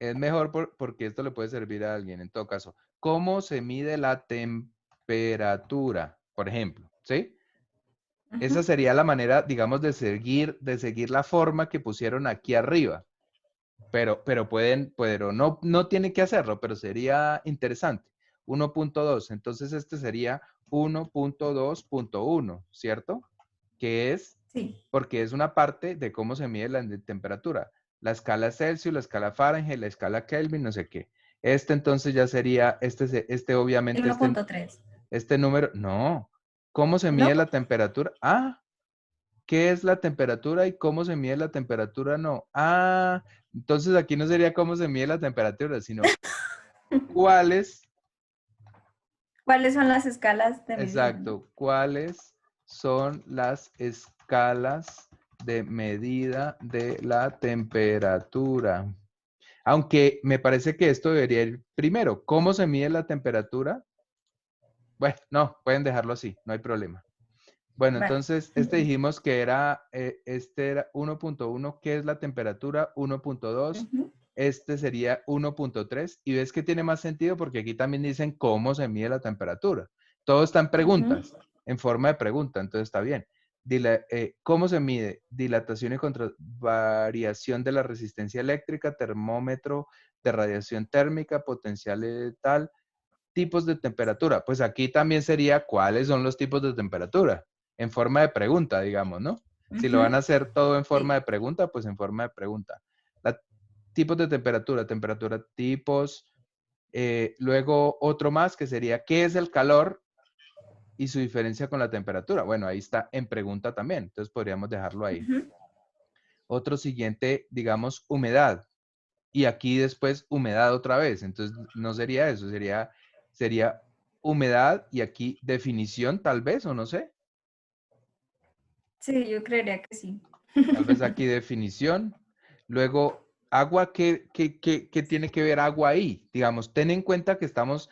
es mejor porque esto le puede servir a alguien en todo caso. ¿Cómo se mide la temperatura? Por ejemplo, ¿sí? Esa Ujú. sería la manera, digamos, de seguir la forma que pusieron aquí arriba. Pero no tiene que hacerlo, pero sería interesante. 1.2, entonces este sería 1.2.1, ¿cierto? Que es, Sí. porque es una parte de cómo se mide la temperatura. La escala Celsius, la escala Fahrenheit, la escala Kelvin, no sé qué. Este entonces ya sería, El obviamente, 1.3. este número, no. ¿Cómo se mide ¿No? la temperatura? Ah, ¿qué es la temperatura y cómo se mide la temperatura? No. Ah, entonces aquí no sería cómo se mide la temperatura, sino cuáles, ¿Cuáles son las escalas de medición, no? exacto, cuáles son las escalas de medida de la temperatura. Aunque me parece que esto debería ir primero. ¿Cómo se mide la temperatura? Bueno, no, pueden dejarlo así, no hay problema. Bueno, Vale. entonces, dijimos que este era 1.1, ¿qué es la temperatura? 1.2, Ujú, este sería 1.3, y ves que tiene más sentido porque aquí también dicen cómo se mide la temperatura. Todo está en ujú. preguntas, en forma de pregunta, entonces está bien. ¿Cómo se mide? Dilatación y variación de la resistencia eléctrica, termómetro de radiación térmica, potencial tal, tipos de temperatura. Pues aquí también sería cuáles son los tipos de temperatura, en forma de pregunta, digamos, ¿no? Si lo van a Ujú. hacer todo en forma de Sí. pregunta, pues en forma de pregunta. Tipos de temperatura, temperatura tipos. Luego otro más que sería, ¿qué es el calor y su diferencia con la temperatura? Bueno, ahí está en pregunta también, entonces podríamos dejarlo ahí. Ujú. Otro siguiente, digamos, humedad. Y aquí después humedad otra vez. Entonces no sería eso, sería humedad y aquí definición tal vez, o no sé. Sí, yo creería que sí. Tal vez aquí definición. Luego, agua, ¿qué tiene que ver agua ahí? Digamos, ten en cuenta que estamos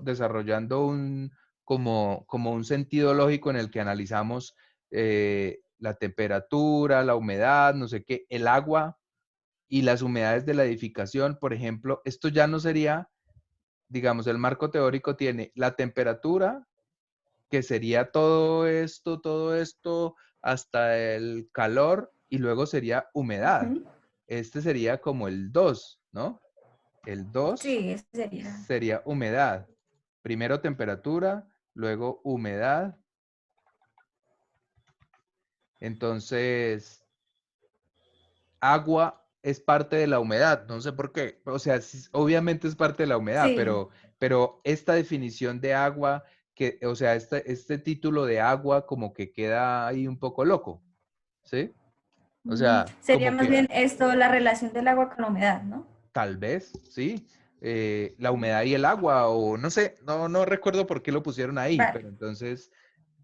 desarrollando como un sentido lógico en el que analizamos la temperatura, la humedad, no sé qué, el agua y las humedades de la edificación, por ejemplo. Esto ya no sería, digamos, el marco teórico tiene la temperatura, que sería todo esto, hasta el calor, y luego sería humedad. Ujú. Este sería como el 2, ¿no? El 2 Sí, ese sería. sería humedad. Primero temperatura, luego humedad. Entonces, agua es parte de la humedad, no sé por qué. O sea, obviamente es parte de la humedad, Sí. pero esta definición de agua, o sea, este título de agua como que queda ahí un poco loco, ¿sí? O sea, Sería como más que bien esto, la relación del agua con la humedad, ¿no? tal vez, ¿sí? La humedad y el agua, o no sé, no recuerdo por qué lo pusieron ahí, Vale. pero entonces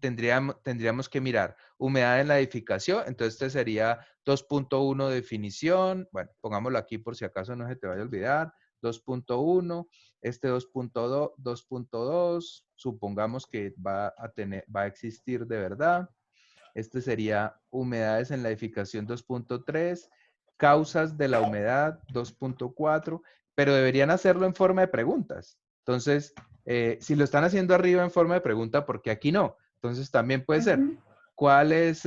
tendríamos que mirar humedad en la edificación, entonces este sería 2.1 definición, bueno, pongámoslo aquí por si acaso no se te vaya a olvidar, 2.1, este 2.2, 2.2, supongamos que va a existir de verdad. Este sería humedades en la edificación 2.3, causas de la humedad 2.4, pero deberían hacerlo en forma de preguntas. Entonces, si lo están haciendo arriba en forma de pregunta, ¿por qué aquí no? Entonces también puede ser, Ujú. ¿cuáles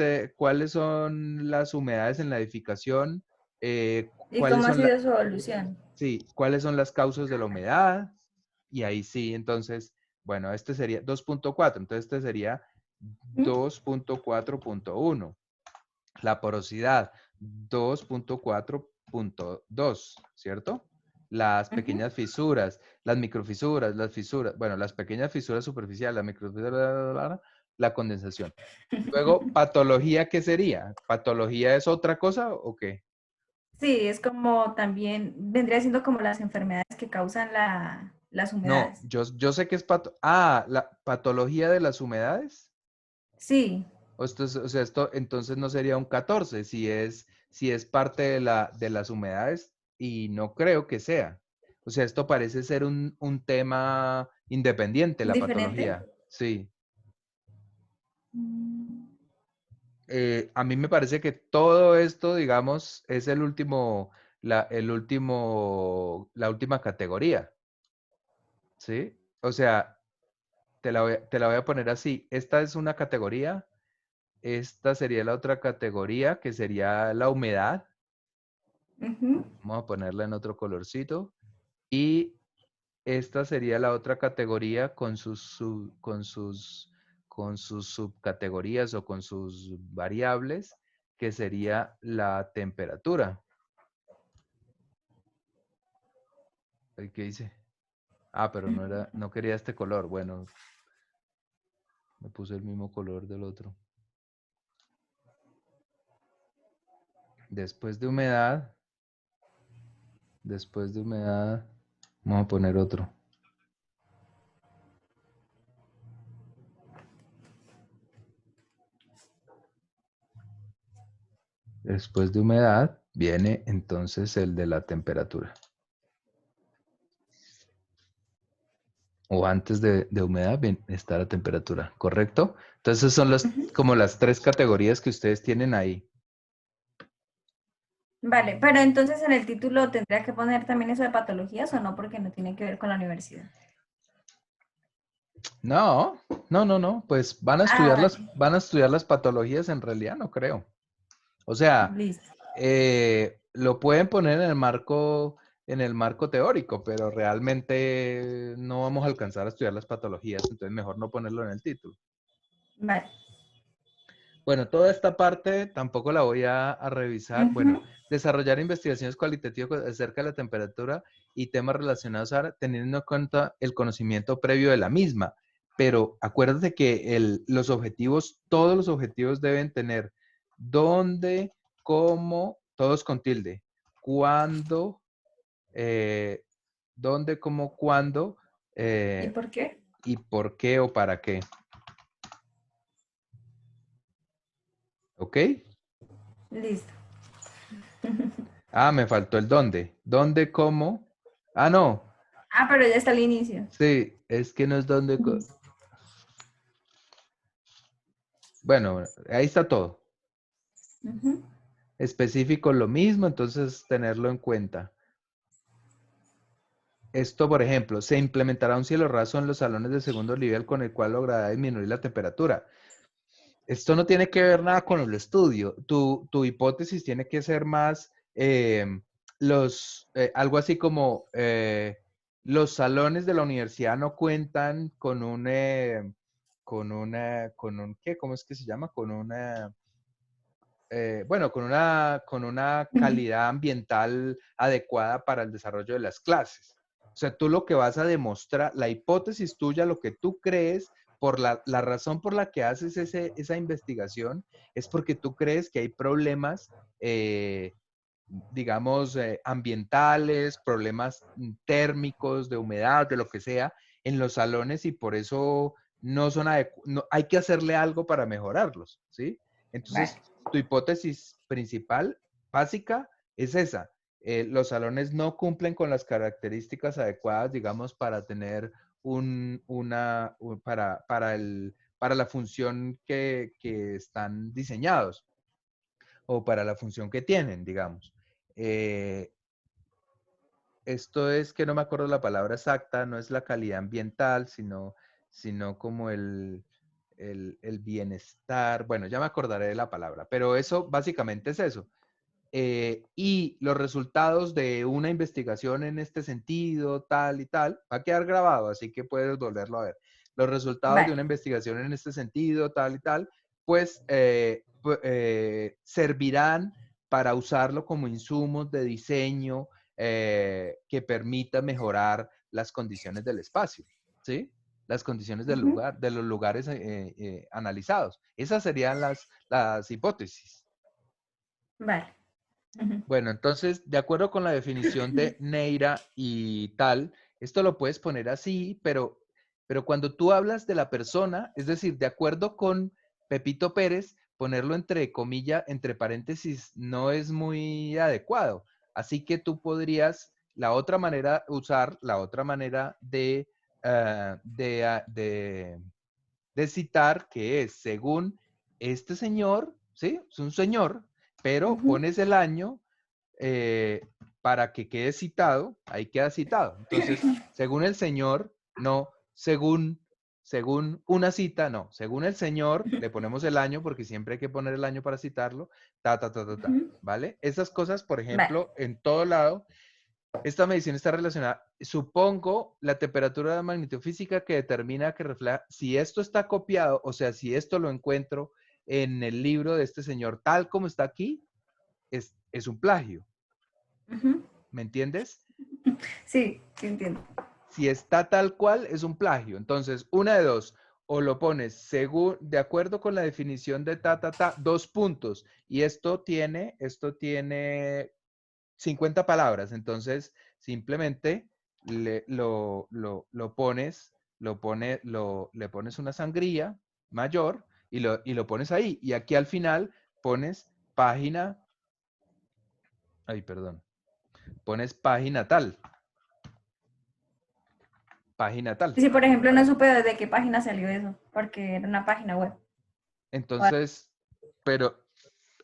son las humedades en la edificación? ¿Y cómo ha sido su evolución? Sí, ¿cuáles son las causas de la humedad? Y ahí sí, entonces, bueno, este sería 2.4, entonces este sería Ujú. 2.4.1. La porosidad 2.4.2, ¿cierto? Las Ujú. pequeñas fisuras, las microfisuras, las fisuras, bueno, las pequeñas fisuras superficiales, la microfisura, la condensación. Luego, patología, ¿qué sería? ¿Patología es otra cosa o qué? Sí, es como también, vendría siendo como las enfermedades que causan las No, humedades. yo sé que es la patología de las humedades. Sí. O sea, esto entonces no sería un 14 si es parte de las humedades y no creo que sea. O sea, esto parece ser un tema independiente, la ¿Diferente? patología. Sí. Mm. A mí me parece que todo esto, digamos, es el último. la última categoría, ¿sí? O sea, te la voy a poner así. Esta es una categoría, esta sería la otra categoría, que sería la humedad. Ujú. Vamos a ponerla en otro colorcito. Y esta sería la otra categoría con sus subcategorías o con sus variables, que sería la temperatura. ¿Qué dice? Ah, pero no quería este color. Bueno, me puse el mismo color del otro. Después de humedad, vamos a poner otro. Después de humedad viene entonces el de la temperatura. O antes de humedad está la temperatura, ¿correcto? Entonces son como las tres categorías que ustedes tienen ahí. Vale, pero entonces en el título tendría que poner también eso de patologías o no, porque no tiene que ver con la universidad. No, no, pues Ah, vale, van a estudiar las patologías, en realidad no creo. O sea, listo. lo pueden poner en el marco teórico, pero realmente no vamos a alcanzar a estudiar las patologías, entonces mejor no ponerlo en el título. Vale. Bueno, toda esta parte tampoco la voy a revisar. Bueno, Ujú. desarrollar investigaciones cualitativas acerca de la temperatura y temas relacionados a teniendo en cuenta el conocimiento previo de la misma. Pero acuérdate que los objetivos, todos los objetivos deben tener dónde, cómo, todos con tilde, cuándo, eh, dónde, cómo, cuándo, ¿Y por qué? y por qué o para qué. ¿Ok? Listo. Ah, me faltó el dónde. ¿Dónde, cómo? Ah, no. Ah, pero ya está al inicio. Sí, es que no es dónde. Bueno, ahí está todo. Ujú. Específico lo mismo, entonces tenerlo en cuenta. Esto, por ejemplo, se implementará un cielo raso en los salones de segundo nivel con el cual logrará disminuir la temperatura. Esto no tiene que ver nada con el estudio. Tu hipótesis tiene que ser más algo así como los salones de la universidad no cuentan con ¿qué? ¿Cómo es que se llama? Bueno, con una calidad ambiental adecuada para el desarrollo de las clases. O sea, tú lo que vas a demostrar, la hipótesis tuya, lo que tú crees, por la razón por la que haces esa investigación, es porque tú crees que hay problemas, digamos, ambientales, problemas térmicos, de humedad, de lo que sea, en los salones y por eso no son hay que hacerle algo para mejorarlos, ¿sí? Entonces, Vale. tu hipótesis principal, básica, es esa. Los salones no cumplen con las características adecuadas, digamos, para tener para la función que están diseñados o para la función que tienen, digamos. Eh, Esto es que no me acuerdo la palabra exacta, no es la calidad ambiental, sino como el bienestar. Bueno, ya me acordaré de la palabra, pero eso básicamente es eso. Y los resultados de una investigación en este sentido, tal y tal, va a quedar grabado, así que puedes volverlo a ver. Los resultados de Vale. una investigación en este sentido, tal y tal, pues servirán para usarlo como insumos de diseño que permita mejorar las condiciones del espacio, ¿sí? Las condiciones del Ujú. lugar, de los lugares analizados. Esas serían las hipótesis. Vale. Ujú. Bueno, entonces, de acuerdo con la definición de Neira y tal, esto lo puedes poner así, pero cuando tú hablas de la persona, es decir, de acuerdo con Pepito Pérez, ponerlo entre comillas, entre paréntesis, no es muy adecuado. Así que tú podrías, la otra manera de citar, que es según este señor, ¿sí? Es un señor, pero Ujú. pones el año, eh, para que quede citado, ahí queda citado. Entonces, según el Señor, no, según una cita, no, según el Señor, le ponemos el año, porque siempre hay que poner el año para citarlo, ¿vale? Esas cosas, por Vale. ejemplo, en todo lado, esta medición está relacionada, supongo, la temperatura de la magnitud física que determina, que refleja, si esto está copiado, o sea, si esto lo encuentro en el libro de este señor, tal como está aquí, es un plagio. ¿Me entiendes? Sí, sí entiendo. Si está tal cual, es un plagio. Entonces, una de dos, o lo pones según, de acuerdo con la definición de dos puntos, y esto tiene 50 palabras. Entonces, simplemente le pones una sangría mayor y lo pones ahí. Y aquí al final pones página, pones página tal. Y si, por ejemplo, no supe desde qué página salió eso, porque era una página web. Entonces, pero,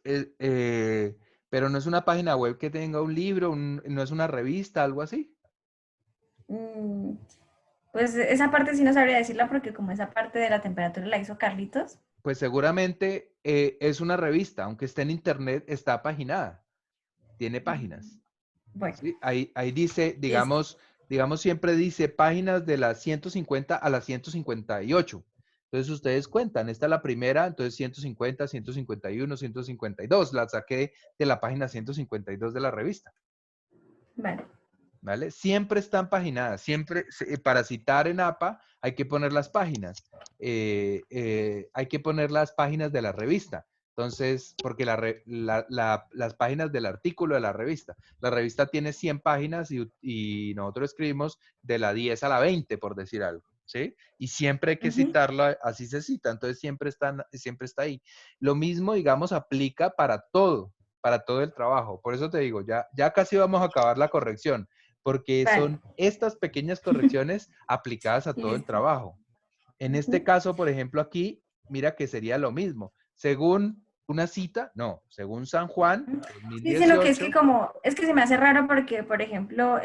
eh, eh, pero no es una página web que tenga un libro, no es una revista, algo así. Mm, Pues esa parte sí no sabría decirla porque como esa parte de la temperatura la hizo Carlitos. Pues seguramente es una revista, aunque esté en internet, está paginada, tiene páginas. Bueno, ¿Sí? Ahí dice, listo. digamos, siempre dice páginas de las 150 a las 158. Entonces ustedes cuentan, esta es la primera, entonces 150, 151, 152, la saqué de la página 152 de la revista. Vale. ¿Vale? Siempre están paginadas, siempre para citar en APA hay que poner las páginas, hay que poner las páginas de la revista. Entonces, porque las páginas del artículo de la revista tiene 100 páginas y nosotros escribimos de la 10 a la 20, por decir algo, ¿sí? Y siempre hay que citarla, así se cita, entonces siempre está ahí. Lo mismo, digamos, aplica para todo el trabajo. Por eso te digo, ya casi vamos a acabar la corrección porque Vale. son estas pequeñas correcciones aplicadas a todo el Listo. trabajo. En este caso, por ejemplo, aquí, mira que sería lo mismo. Según una cita, no, según San Juan, Sí, sino que es que 2018. como, es que se me hace raro porque, por ejemplo,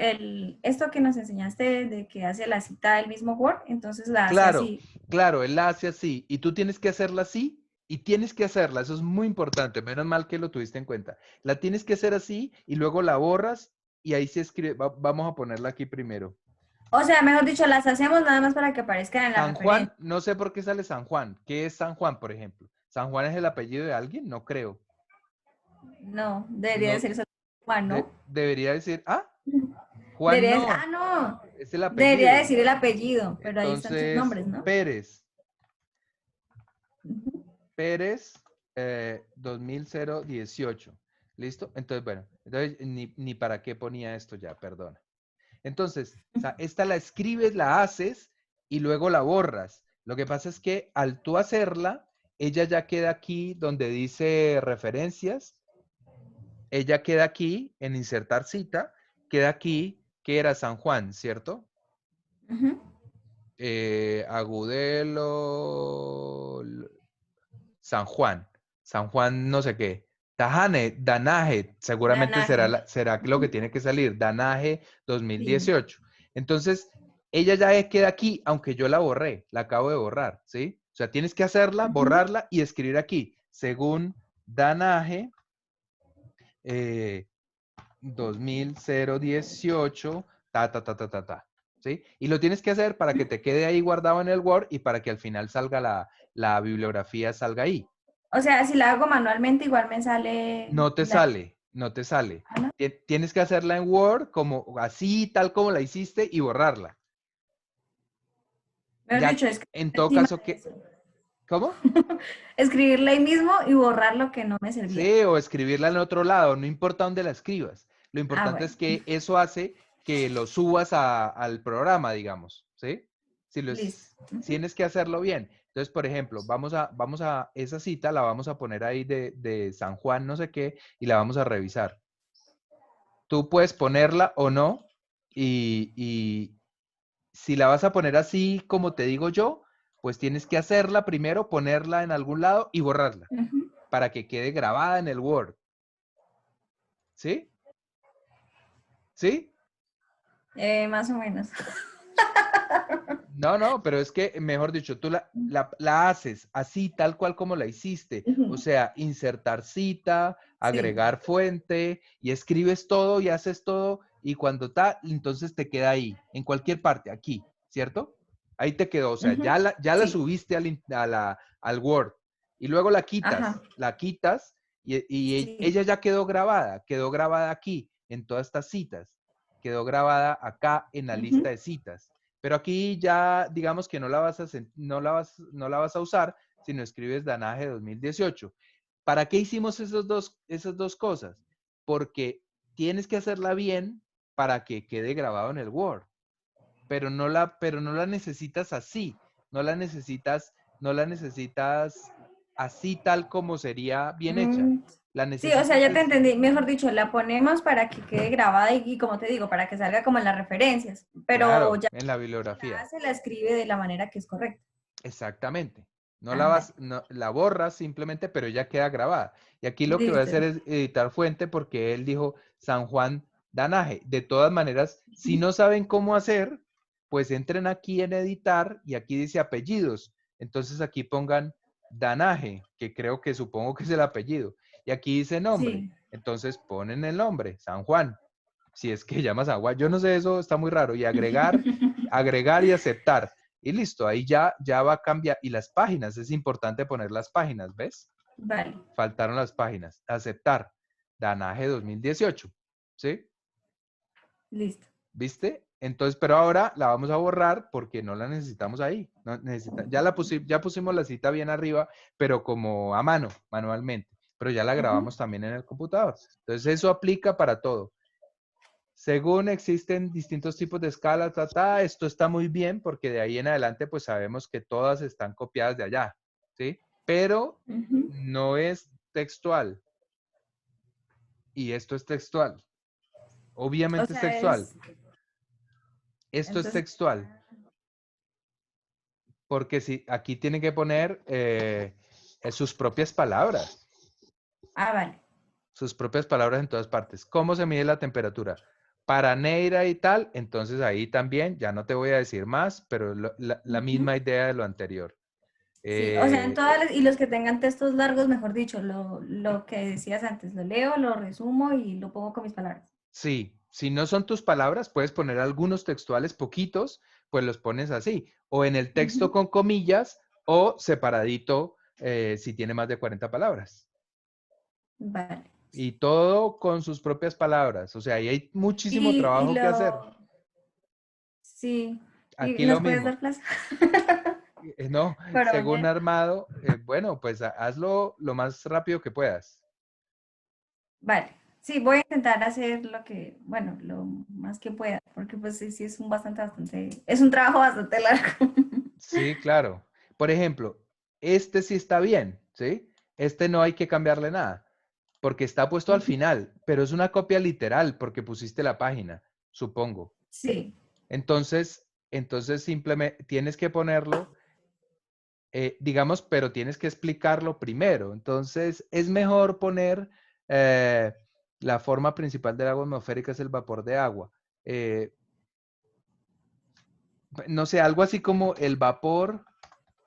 esto que nos enseñaste de que hace la cita del mismo Word, entonces la hace Claro, así. claro, él la hace así y tú tienes que hacerla así y tienes que hacerla, eso es muy importante, menos mal que lo tuviste en cuenta. La tienes que hacer así y luego la borras y ahí se escribe, vamos a ponerla aquí primero. O sea, mejor dicho, las hacemos nada más para que aparezcan en la San Juan, referencia. no sé por qué sale San Juan. ¿Qué es San Juan, por ejemplo? ¿San Juan es el apellido de alguien? No creo. No, debería No, decir solo Juan, ¿no? debería decir, Juan Debería decir, no, no, es el debería apellido. decir el apellido, pero ahí están sus Entonces, nombres, ¿no? Pérez, Ujú. Pérez 2018. ¿Listo? Entonces, bueno, entonces, ni para qué ponía esto ya, perdona. Entonces, o sea, esta la escribes, la haces y luego la borras. Lo que pasa es que al tú hacerla, ella ya queda aquí donde dice referencias, ella queda aquí en insertar cita, queda aquí que era San Juan, ¿cierto? Ujú. Agudelo, San Juan no sé qué. Tajane, Danaje, seguramente Danaje. será lo que tiene que salir, Danaje Sí. 2018. Entonces, ella ya queda aquí, aunque yo la borré, la acabo de borrar, ¿sí? O sea, tienes que hacerla, Ujú. borrarla y escribir aquí, según Danaje 2018, ¿sí? Y lo tienes que hacer para que te quede ahí guardado en el Word y para que al final salga la bibliografía, salga ahí. O sea, si la hago manualmente, igual me sale No te la... sale, no te sale. ¿Ah, no? Tienes que hacerla en Word, como así, tal como la hiciste, y borrarla. Mejor Ya, dicho, escribir en todo encima caso, de eso. ¿cómo? Escribirla ahí mismo y borrar lo que no me servía. Sí, o escribirla en otro lado, no importa dónde la escribas. Lo Ah, importante bueno. es que eso hace que lo subas al programa, digamos, ¿sí? Si Listo. Ujú. tienes que hacerlo bien. Entonces, por ejemplo, vamos a esa cita, la vamos a poner ahí de San Juan, no sé qué, y la vamos a revisar. Tú puedes ponerla o no, y si la vas a poner así como te digo yo, pues tienes que hacerla primero, ponerla en algún lado y borrarla Ujú. para que quede grabada en el Word. ¿Sí? ¿Sí? Más o menos. No, no, pero es que, mejor dicho, tú la haces así, tal cual como la hiciste. O Ujú. sea, insertar cita, Sí. agregar fuente, y escribes todo y haces todo, y cuando está, entonces te queda ahí, en cualquier parte, aquí, ¿cierto? Ahí te quedó, o sea, Ujú. ya la Sí. subiste al Word, y luego Ajá. la quitas, y Sí. ella ya quedó grabada aquí, en todas estas citas, quedó grabada acá en la lista Ujú. de citas. Pero aquí ya digamos que no la vas a usar, sino escribes Danaje 2018. ¿Para qué hicimos esas dos cosas? Porque tienes que hacerla bien para que quede grabado en el Word, pero no la necesitas así, no la necesitas así tal como sería bien hecha. Mm, La sí, o sea, necesitas ya te es, entendí. Mejor dicho, la ponemos para que quede grabada y como te digo, para que salga como en las referencias. Pero claro, ya en la la bibliografía. hace, la escribe de la manera que es correcta. Exactamente. Ah, vale. La borras simplemente, pero ya queda grabada. Y aquí lo que voy a Listo. hacer es editar fuente porque él dijo San Juan Danaje. De todas maneras, si no saben cómo hacer, pues entren aquí en editar y aquí dice apellidos. Entonces aquí pongan Danaje, que creo que supongo que es el apellido. Y aquí dice nombre. Sí. Entonces ponen el nombre, San Juan. Si es que llamas a Juan. Yo no sé, eso está muy raro. Y agregar y aceptar. Y listo, ahí ya va a cambiar. Y las páginas, es importante poner las páginas, ¿ves? Vale. Faltaron las páginas. Aceptar. Danaje 2018. ¿Sí? Listo. ¿Viste? Entonces, pero ahora la vamos a borrar porque no la necesitamos ahí. No ya pusimos la cita bien arriba, pero como a mano, manualmente. Pero ya la Ujú. grabamos también en el computador. Entonces, eso aplica para todo. Según existen distintos tipos de escalas, esto está muy bien porque de ahí en adelante pues sabemos que todas están copiadas de allá, ¿sí? Pero Ujú. no es textual y esto es textual. O Obviamente es sea, textual. es, Esto es entonces, textual porque si aquí tienen que poner sus propias palabras, vale. sus propias palabras en todas partes. ¿Cómo se mide la temperatura? Para Neira y tal, entonces ahí también, ya no te voy a decir más, pero la Ujú. misma idea de lo anterior. Sí, o sea, en Eh, todas y los que tengan textos largos, mejor dicho, lo que decías antes, lo leo, lo resumo y lo pongo con mis palabras. sí, si no son tus palabras, puedes poner algunos textuales poquitos, pues los pones así, o en el texto Ujú. con comillas, o separadito si tiene más de 40 palabras. Vale. Y todo con sus propias palabras. O sea, ahí hay muchísimo Y trabajo que hacer. lo, sí, y Aquí lo nos puedes mismo. dar plazo No, para según mañana. Armado, bueno, pues hazlo lo más rápido que puedas. Vale. Sí, voy a intentar hacer lo que, bueno, lo más que pueda, porque pues sí, sí es un es un trabajo bastante largo. Sí, claro. Por ejemplo, este sí está bien, ¿sí? Este no hay que cambiarle nada, porque está puesto al Ujú. final, pero es una copia literal porque pusiste la página, supongo. Sí. Entonces simplemente tienes que ponerlo, digamos, pero tienes que explicarlo primero. Entonces, es mejor poner eh, la forma principal del agua atmosférica es el vapor de agua. Eh, no sé, algo así como el vapor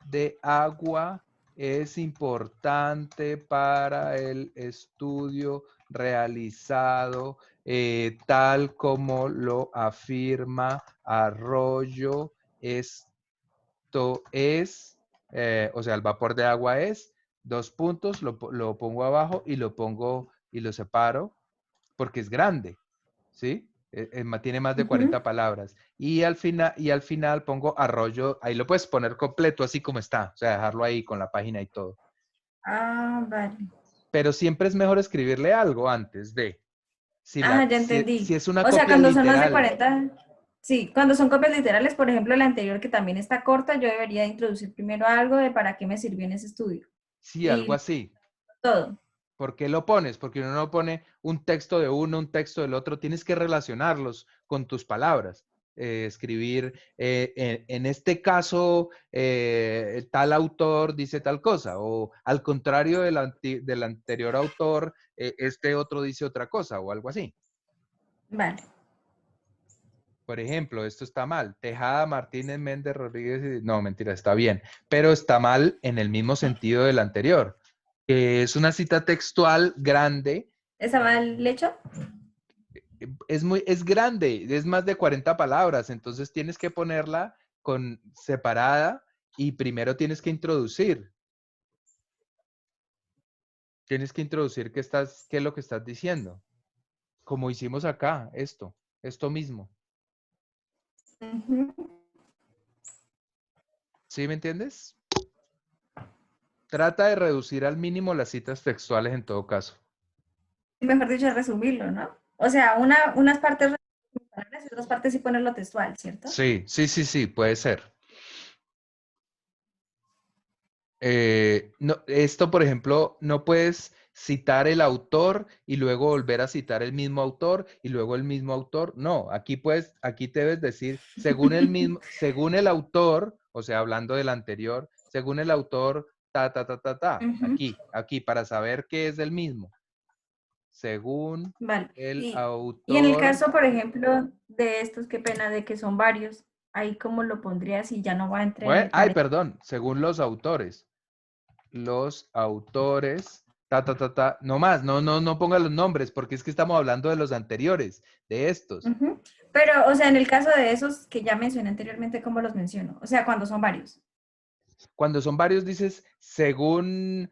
de agua es importante para el estudio realizado, tal como lo afirma Arroyo. Esto es, o sea, el vapor de agua es, dos puntos, lo pongo abajo y lo pongo y lo separo porque es grande. ¿Sí? Tiene más de Ujú. 40 palabras. Y al final pongo arroyo, ahí lo puedes poner completo así como está, o sea, dejarlo ahí con la página y todo. Vale. Pero siempre es mejor escribirle algo antes de, Ya si entendí. es una O sea, copia cuando son más de literal, 40, sí, cuando son copias literales, por ejemplo, la anterior que también está corta, yo debería introducir primero algo de para qué me sirvió en ese estudio. sí, algo Y así. todo. ¿Por qué lo pones? Porque uno no pone un texto de uno, un texto del otro. Tienes que relacionarlos con tus palabras. Escribir, en este caso, tal autor dice tal cosa, o al contrario del anterior autor, este otro dice otra cosa, o algo así. Vale. Por ejemplo, esto está mal. Tejada, Martínez, Méndez, Rodríguez. No, mentira, está bien. Pero está mal en el mismo sentido del anterior. Que es una cita textual grande. ¿Está mal hecho? Es grande, es más de 40 palabras. Entonces tienes que ponerla con separada y primero tienes que introducir. Tienes que introducir qué es lo que estás diciendo. Como hicimos acá, esto mismo. Ujú. ¿Sí me entiendes? Trata de reducir al mínimo las citas textuales en todo caso. Mejor dicho, resumirlo, ¿no? O sea, unas partes palabras y otras partes sí ponerlo textual, ¿cierto? Sí, sí, sí, sí, puede ser. No, esto, por ejemplo, no puedes citar el autor y luego volver a citar el mismo autor y luego el mismo autor. No, aquí debes decir, según el autor, o sea, hablando del anterior, según el autor, Ujú. aquí, para saber que es el mismo. Según Vale. el Y en el autor. caso, por ejemplo, de estos, qué pena de que son varios, ahí cómo lo pondrías si ya no va entre Ay, paréntesis. perdón, según los autores. Los autores, no más, no ponga los nombres, porque es que estamos hablando de los anteriores, de estos. Ujú. Pero, o sea, en el caso de esos que ya mencioné anteriormente, ¿cómo los menciono? O sea, cuando son varios. Cuando son varios, dices, según,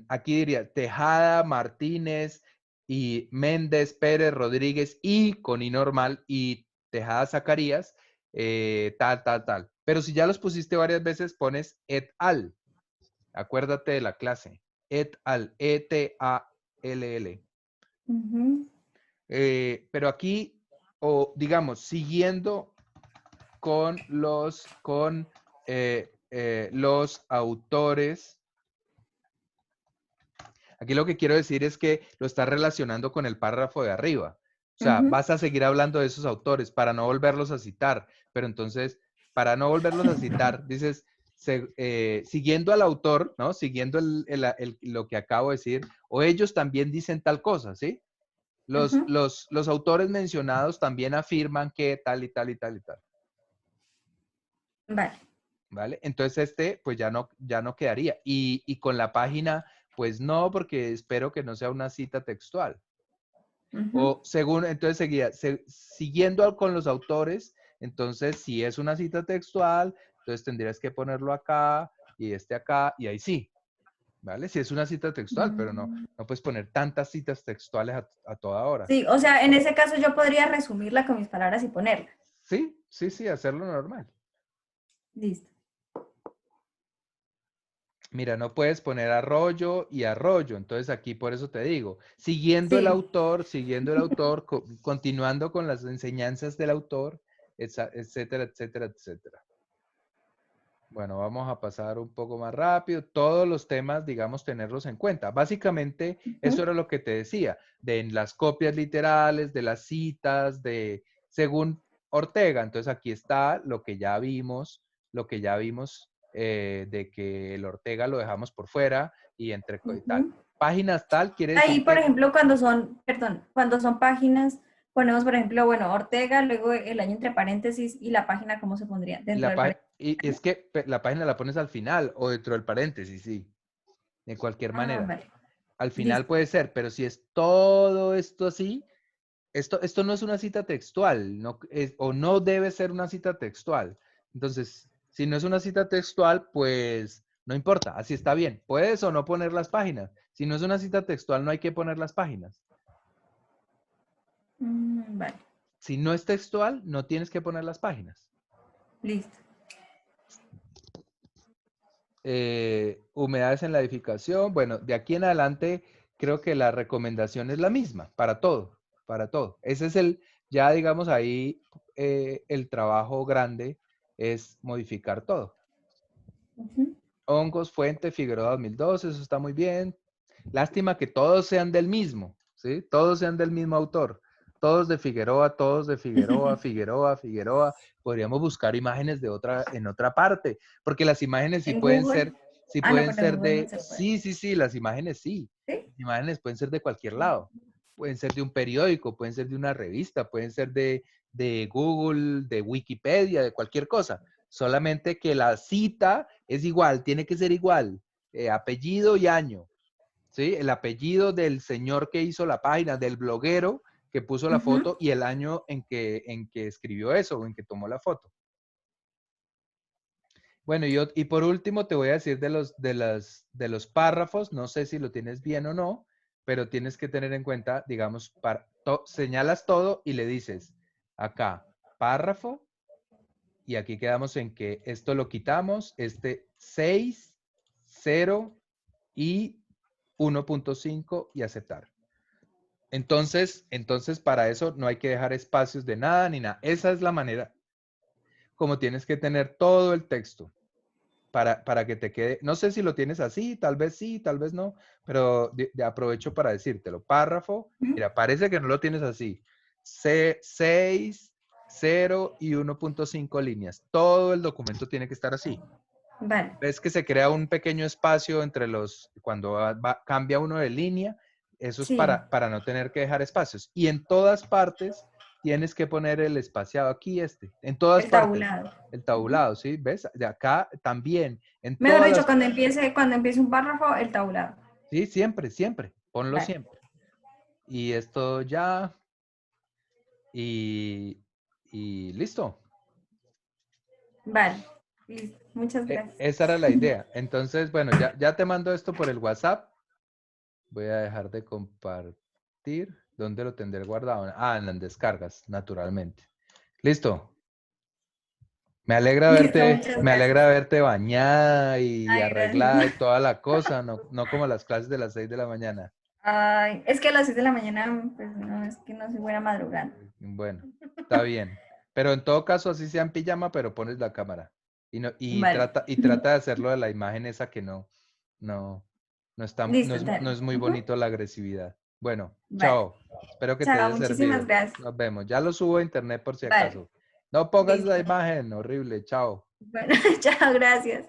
aquí diría, Tejada, Martínez y Méndez, Pérez, Rodríguez y con I normal y Tejada, Zacarías, tal. Pero si ya los pusiste varias veces, pones et al. Acuérdate de la clase. Et al, E-T-A-L-L. Ujú. Pero aquí, o digamos, siguiendo los autores, aquí lo que quiero decir es que lo estás relacionando con el párrafo de arriba. O sea, Ujú. vas a seguir hablando de esos autores para no volverlos a citar. Pero entonces, para no volverlos a citar, dices, siguiendo al autor, ¿no? Siguiendo lo que acabo de decir, o ellos también dicen tal cosa, ¿sí? Ujú. Los autores mencionados también afirman que tal y tal y tal y tal, Vale. ¿vale? Entonces pues ya no quedaría. Y con la página, pues no, porque espero que no sea una cita textual. Ujú. O según, entonces seguía, siguiendo con los autores, entonces si es una cita textual, entonces tendrías que ponerlo acá y acá y ahí sí, ¿vale? Si es una cita textual, pero Mm. no puedes poner tantas citas textuales a toda hora. Sí, o sea, en ese caso yo podría resumirla con mis palabras y ponerla. Sí, sí, sí, hacerlo normal. Listo. Mira, no puedes poner arroyo y arroyo. Entonces aquí por eso te digo, Sí. siguiendo el autor, continuando con las enseñanzas del autor, etcétera, etcétera, etcétera. Bueno, vamos a pasar un poco más rápido. Todos los temas, digamos, tenerlos en cuenta. Básicamente, eso Ujú. era lo que te decía, de en las copias literales, de las citas, según Ortega. Entonces aquí está lo que ya vimos de que el Ortega lo dejamos por fuera y entre y tal. Ujú. Páginas tal quiere Ahí, decir por que ejemplo, cuando son, perdón, cuando son páginas, ponemos, por ejemplo, bueno, Ortega, luego el año entre paréntesis y la página, ¿cómo se pondría? Dentro del paréntesis. y es que la página la pones al final o dentro del paréntesis, sí, de cualquier Ah, manera. vale. Al final Listo. puede ser, pero si es todo esto así, esto no es una cita textual, o no debe ser una cita textual. Entonces, si no es una cita textual, pues no importa, así está bien. Puedes o no poner las páginas. Si no es una cita textual, no hay que poner las páginas. Vale. Si no es textual, no tienes que poner las páginas. Listo. Humedades en la edificación. Bueno, de aquí en adelante creo que la recomendación es la misma para todo, para todo. Ese es ya digamos ahí, el trabajo grande es modificar todo. Ujú. Hongos, Fuente, Figueroa 2012, eso está muy bien. Lástima que todos sean del mismo, ¿sí? Todos sean del mismo autor. Todos de Figueroa, Figueroa. Podríamos buscar imágenes en otra parte, porque las imágenes En Google. sí Ah, no, pueden pero en ser Google no se puede. sí, las imágenes sí. ¿Sí? Las imágenes pueden ser de cualquier lado. Pueden ser de un periódico, pueden ser de una revista, pueden ser de Google, de Wikipedia, de cualquier cosa. Solamente que la cita es igual, tiene que ser igual. Apellido y año. ¿Sí? El apellido del señor que hizo la página, del bloguero que puso la Ujú. foto y el año en que escribió eso o en que tomó la foto. Bueno, y por último te voy a decir de los párrafos, no sé si lo tienes bien o no, pero tienes que tener en cuenta, digamos, señalas todo y le dices acá, párrafo, y aquí quedamos en que esto lo quitamos, este 6, 0 y 1.5 y aceptar. Entonces, para eso no hay que dejar espacios de nada ni nada. Esa es la manera como tienes que tener todo el texto para que te quede. No sé si lo tienes así, sí, tal vez no, pero aprovecho para decírtelo. Párrafo, Ujú. mira, parece que no lo tienes así. 6, 0 y 1.5 líneas. Todo el documento tiene que estar así. Vale. Ves que se crea un pequeño espacio cuando cambia uno de línea, eso es Sí, para no tener que dejar espacios. Y en todas partes tienes que poner el espaciado aquí, en todas el partes, tabulado. el Ujú. tabulado, ¿sí? ¿Ves? De acá también, en Mejor todas dicho, las, cuando empiece un párrafo, el tabulado. sí, siempre, siempre, ponlo Vale. siempre. Y esto ya, y, y listo. Vale. Listo. Muchas gracias. Esa era la idea. Entonces, bueno, ya te mando esto por el WhatsApp. Voy a dejar de compartir. ¿Dónde lo tendré guardado? Ah, en las descargas, naturalmente. Listo. Listo, muchas Me gracias. alegra verte bañada y Ay, arreglada y gracias. toda la cosa, no como las clases de las 6 de la mañana. Ay, es que a las 6 de la mañana, pues no, es que no soy buena madrugando. Bueno, está bien. Pero en todo caso, así sea en pijama, pero pones la cámara. Vale. Y trata de hacerlo de la imagen esa que no, Listo, no dale. es muy Ujú. bonito la agresividad. Bueno, Vale. chao. Espero que te Chao, haya muchísimas servido. gracias. Nos vemos. Ya lo subo a internet por si Vale. acaso. No pongas la Listo. imagen, horrible. Chao. Bueno, chao, gracias.